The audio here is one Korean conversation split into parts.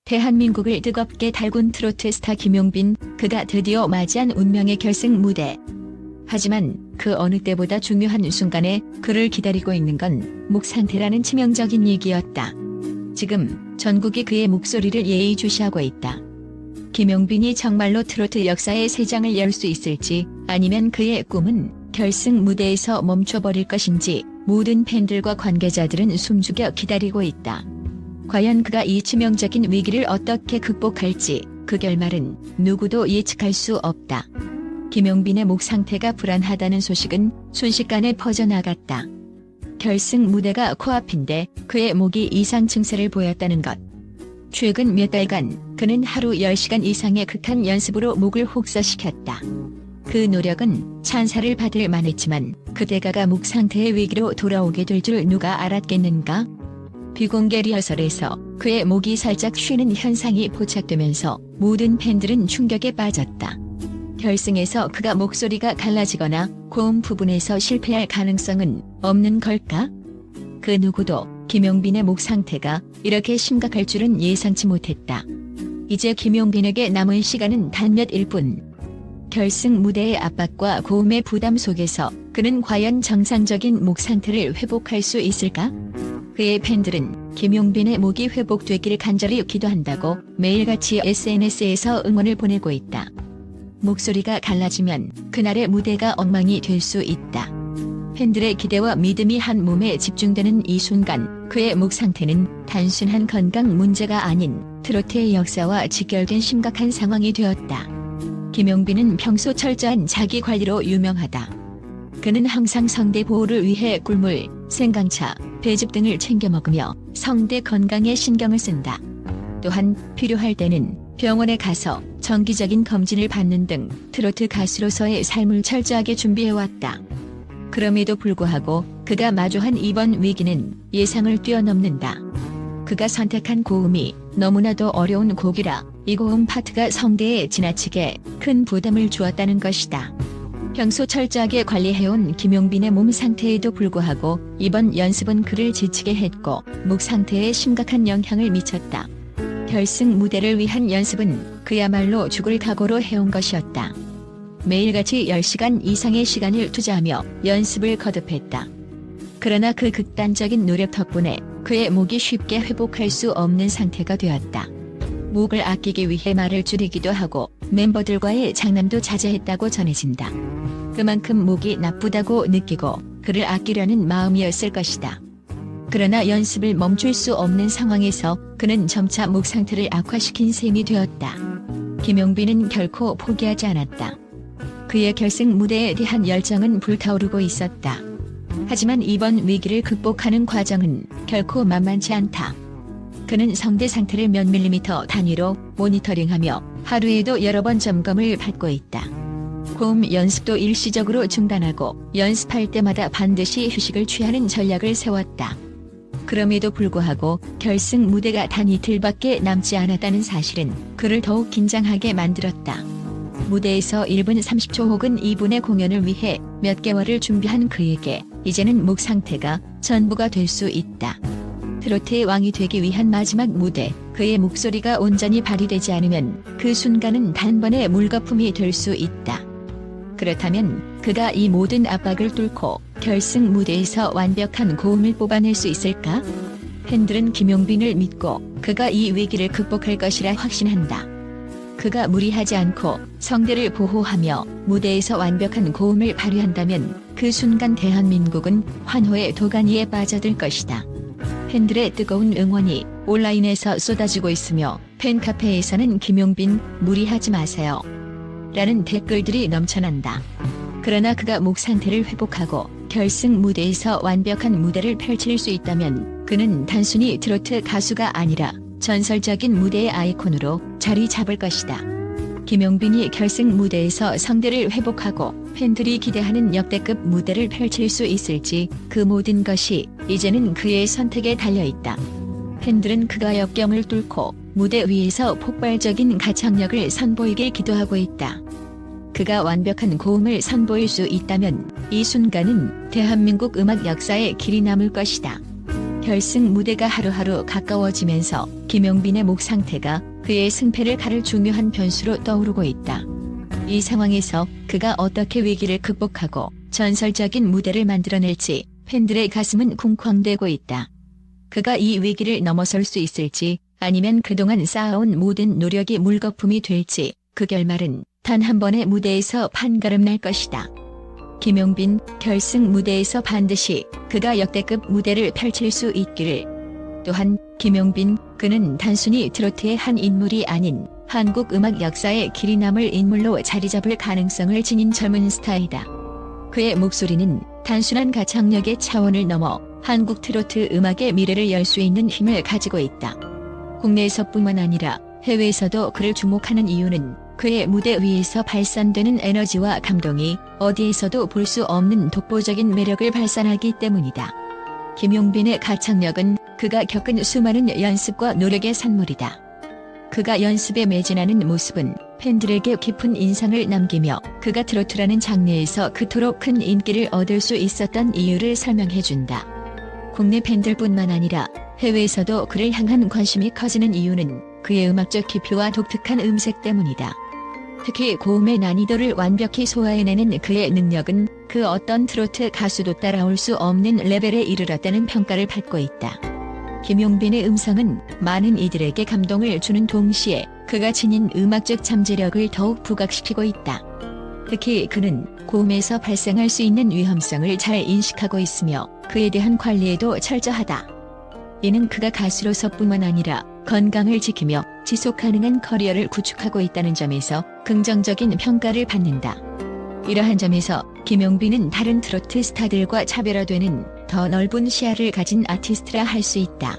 대한민국을 뜨겁게 달군 트로트 스타 김용빈, 그가 드디어 맞이한 운명의 결승 무대. 하지만 그 어느 때보다 중요한 순간에 그를 기다리고 있는 건 목 상태라는 치명적인 얘기였다. 지금 전국이 그의 목소리를 예의주시하고 있다. 김용빈이 정말로 트로트 역사의 새 장을 열 수 있을지, 아니면 그의 꿈은 결승 무대에서 멈춰버릴 것인지 모든 팬들과 관계자들은 숨죽여 기다리고 있다. 과연 그가 이 치명적인 위기를 어떻게 극복할지 그 결말은 누구도 예측할 수 없다. 김용빈의 목 상태가 불안하다는 소식은 순식간에 퍼져나갔다. 결승 무대가 코앞인데 그의 목이 이상 증세를 보였다는 것. 최근 몇 달간 그는 하루 10시간 이상의 극한 연습으로 목을 혹사시켰다. 그 노력은 찬사를 받을 만했지만 그대가가 목 상태의 위기로 돌아오게 될 줄 누가 알았겠는가? 비공개 리허설에서 그의 목이 살짝 쉬는 현상이 포착되면서 모든 팬들은 충격에 빠졌다. 결승에서 그가 목소리가 갈라지거나 고음 부분에서 실패할 가능성은 없는 걸까? 그 누구도 김용빈의 목 상태가 이렇게 심각할 줄은 예상치 못했다. 이제 김용빈에게 남은 시간은 단 몇일 뿐. 결승 무대의 압박과 고음의 부담 속에서 그는 과연 정상적인 목 상태를 회복할 수 있을까? 그의 팬들은 김용빈의 목이 회복되기를 간절히 기도한다고 매일같이 SNS에서 응원을 보내고 있다. 목소리가 갈라지면 그날의 무대가 엉망이 될 수 있다. 팬들의 기대와 믿음이 한 몸에 집중되는 이 순간 그의 목 상태는 단순한 건강 문제가 아닌 트로트의 역사와 직결된 심각한 상황이 되었다. 김용빈은 평소 철저한 자기 관리로 유명하다. 그는 항상 성대 보호를 위해 꿀물, 생강차, 배즙 등을 챙겨 먹으며 성대 건강에 신경을 쓴다. 또한 필요할 때는 병원에 가서 정기적인 검진을 받는 등 트로트 가수로서의 삶을 철저하게 준비해왔다. 그럼에도 불구하고 그가 마주한 이번 위기는 예상을 뛰어넘는다. 그가 선택한 고음이 너무나도 어려운 곡이라 이 고음 파트가 성대에 지나치게 큰 부담을 주었다는 것이다. 평소 철저하게 관리해온 김용빈의 몸 상태에도 불구하고 이번 연습은 그를 지치게 했고 목 상태에 심각한 영향을 미쳤다. 결승 무대를 위한 연습은 그야말로 죽을 각오로 해온 것이었다. 매일같이 10시간 이상의 시간을 투자하며 연습을 거듭했다. 그러나 그 극단적인 노력 덕분에 그의 목이 쉽게 회복할 수 없는 상태가 되었다. 목을 아끼기 위해 말을 줄이기도 하고 멤버들과의 장난도 자제했다고 전해진다. 그만큼 목이 나쁘다고 느끼고 그를 아끼려는 마음이었을 것이다. 그러나 연습을 멈출 수 없는 상황에서 그는 점차 목 상태를 악화시킨 셈이 되었다. 김용빈은 결코 포기하지 않았다. 그의 결승 무대에 대한 열정은 불타오르고 있었다. 하지만 이번 위기를 극복하는 과정은 결코 만만치 않다. 그는 성대 상태를 몇 밀리미터 단위로 모니터링하며 하루에도 여러 번 점검을 받고 있다. 고음 연습도 일시적으로 중단하고 연습할 때마다 반드시 휴식을 취하는 전략을 세웠다. 그럼에도 불구하고 결승 무대가 단 이틀밖에 남지 않았다는 사실은 그를 더욱 긴장하게 만들었다. 무대에서 1분 30초 혹은 2분의 공연을 위해 몇 개월을 준비한 그에게 이제는 목 상태가 전부가 될 수 있다. 트로트의 왕이 되기 위한 마지막 무대, 그의 목소리가 온전히 발휘되지 않으면 그 순간은 단번에 물거품이 될 수 있다. 그렇다면 그가 이 모든 압박을 뚫고 결승 무대에서 완벽한 고음을 뽑아낼 수 있을까? 팬들은 김용빈을 믿고 그가 이 위기를 극복할 것이라 확신한다. 그가 무리하지 않고 성대를 보호하며 무대에서 완벽한 고음을 발휘한다면 그 순간 대한민국은 환호의 도가니에 빠져들 것이다. 팬들의 뜨거운 응원이 온라인에서 쏟아지고 있으며 팬카페에서는 김용빈 무리하지 마세요 라는 댓글들이 넘쳐난다. 그러나 그가 목 상태를 회복하고 결승 무대에서 완벽한 무대를 펼칠 수 있다면 그는 단순히 트로트 가수가 아니라 전설적인 무대의 아이콘으로 자리 잡을 것이다. 김용빈이 결승 무대에서 성대를 회복하고 팬들이 기대하는 역대급 무대를 펼칠 수 있을지 그 모든 것이 이제는 그의 선택에 달려있다. 팬들은 그가 역경을 뚫고 무대 위에서 폭발적인 가창력을 선보이길 기도하고 있다. 그가 완벽한 고음을 선보일 수 있다면 이 순간은 대한민국 음악 역사에 길이 남을 것이다. 결승 무대가 하루하루 가까워지면서 김용빈의 목 상태가 그의 승패를 가를 중요한 변수로 떠오르고 있다. 이 상황에서 그가 어떻게 위기를 극복하고 전설적인 무대를 만들어낼지 팬들의 가슴은 쿵쾅대고 있다. 그가 이 위기를 넘어설 수 있을지 아니면 그동안 쌓아온 모든 노력이 물거품이 될지 그 결말은 단 한 번의 무대에서 판가름 날 것이다. 김용빈 결승 무대에서 반드시 그가 역대급 무대를 펼칠 수 있기를. 또한 김용빈 그는 단순히 트로트의 한 인물이 아닌 한국 음악 역사에 길이 남을 인물로 자리잡을 가능성을 지닌 젊은 스타이다. 그의 목소리는 단순한 가창력의 차원을 넘어 한국 트로트 음악의 미래를 열 수 있는 힘을 가지고 있다. 국내에서뿐만 아니라 해외에서도 그를 주목하는 이유는 그의 무대 위에서 발산되는 에너지와 감동이 어디에서도 볼 수 없는 독보적인 매력을 발산하기 때문이다. 김용빈의 가창력은 그가 겪은 수많은 연습과 노력의 산물이다. 그가 연습에 매진하는 모습은 팬들에게 깊은 인상을 남기며 그가 트로트라는 장르에서 그토록 큰 인기를 얻을 수 있었던 이유를 설명해준다. 국내 팬들뿐만 아니라 해외에서도 그를 향한 관심이 커지는 이유는 그의 음악적 깊이와 독특한 음색 때문이다. 특히 고음의 난이도를 완벽히 소화해내는 그의 능력은 그 어떤 트로트 가수도 따라올 수 없는 레벨에 이르렀다는 평가를 받고 있다. 김용빈의 음성은 많은 이들에게 감동을 주는 동시에 그가 지닌 음악적 잠재력을 더욱 부각시키고 있다. 특히 그는 고음에서 발생할 수 있는 위험성을 잘 인식하고 있으며 그에 대한 관리에도 철저하다. 이는 그가 가수로서뿐만 아니라 건강을 지키며 지속 가능한 커리어를 구축하고 있다는 점에서 긍정적인 평가를 받는다. 이러한 점에서 김용빈은 다른 트로트 스타들과 차별화되는 더 넓은 시야를 가진 아티스트라 할 수 있다.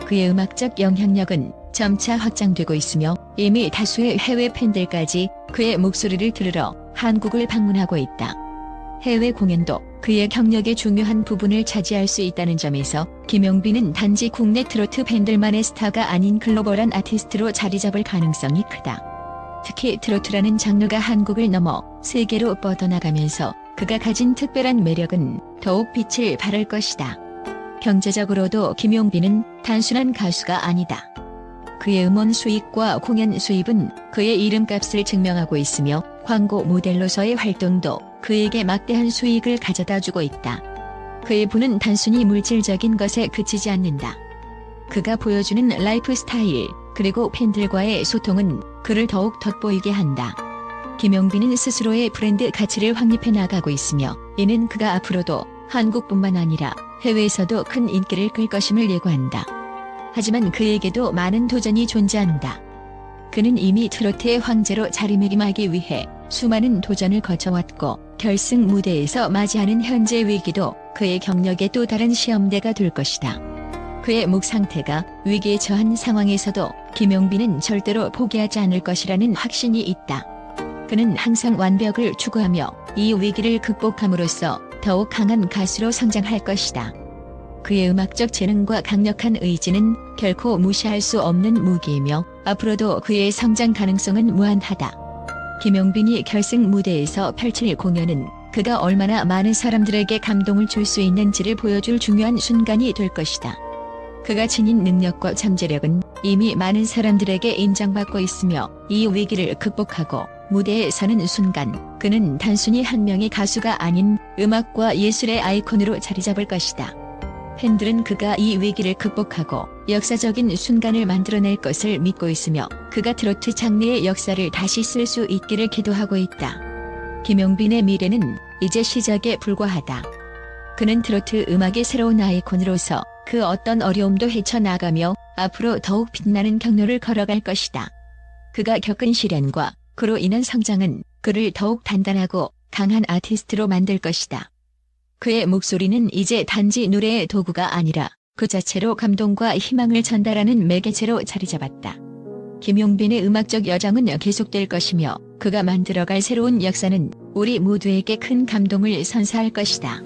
그의 음악적 영향력은 점차 확장되고 있으며 이미 다수의 해외 팬들까지 그의 목소리를 들으러 한국을 방문하고 있다. 해외 공연도 그의 경력의 중요한 부분을 차지할 수 있다는 점에서 김용빈은 단지 국내 트로트 팬들만의 스타가 아닌 글로벌한 아티스트로 자리잡을 가능성이 크다. 특히 트로트라는 장르가 한국을 넘어 세계로 뻗어나가면서 그가 가진 특별한 매력은 더욱 빛을 발할 것이다. 경제적으로도 김용빈은 단순한 가수가 아니다. 그의 음원 수익과 공연 수입은 그의 이름값을 증명하고 있으며 광고 모델로서의 활동도 그에게 막대한 수익을 가져다주고 있다. 그의 부는 단순히 물질적인 것에 그치지 않는다. 그가 보여주는 라이프 스타일 그리고 팬들과의 소통은 그를 더욱 돋보이게 한다. 김용빈은 스스로의 브랜드 가치를 확립해 나가고 있으며 이는 그가 앞으로도 한국뿐만 아니라 해외에서도 큰 인기를 끌 것임을 예고한다. 하지만 그에게도 많은 도전이 존재한다. 그는 이미 트로트의 황제로 자리매김하기 위해 수많은 도전을 거쳐왔고 결승 무대에서 맞이하는 현재 위기도 그의 경력의 또 다른 시험대가 될 것이다. 그의 목 상태가 위기에 처한 상황에서도 김용빈은 절대로 포기하지 않을 것이라는 확신이 있다. 그는 항상 완벽을 추구하며 이 위기를 극복함으로써 더욱 강한 가수로 성장할 것이다. 그의 음악적 재능과 강력한 의지는 결코 무시할 수 없는 무기이며 앞으로도 그의 성장 가능성은 무한하다. 김용빈이 결승 무대에서 펼칠 공연은 그가 얼마나 많은 사람들에게 감동을 줄 수 있는지를 보여줄 중요한 순간이 될 것이다. 그가 지닌 능력과 잠재력은 이미 많은 사람들에게 인정받고 있으며 이 위기를 극복하고 무대에 서는 순간 그는 단순히 한 명의 가수가 아닌 음악과 예술의 아이콘으로 자리잡을 것이다. 팬들은 그가 이 위기를 극복하고 역사적인 순간을 만들어낼 것을 믿고 있으며 그가 트로트 장르의 역사를 다시 쓸 수 있기를 기도하고 있다. 김용빈의 미래는 이제 시작에 불과하다. 그는 트로트 음악의 새로운 아이콘으로서 그 어떤 어려움도 헤쳐나가며 앞으로 더욱 빛나는 경로를 걸어갈 것이다. 그가 겪은 시련과 그로 인한 성장은 그를 더욱 단단하고 강한 아티스트로 만들 것이다. 그의 목소리는 이제 단지 노래의 도구가 아니라 그 자체로 감동과 희망을 전달하는 매개체로 자리잡았다. 김용빈의 음악적 여정은 계속될 것이며 그가 만들어갈 새로운 역사는 우리 모두에게 큰 감동을 선사할 것이다.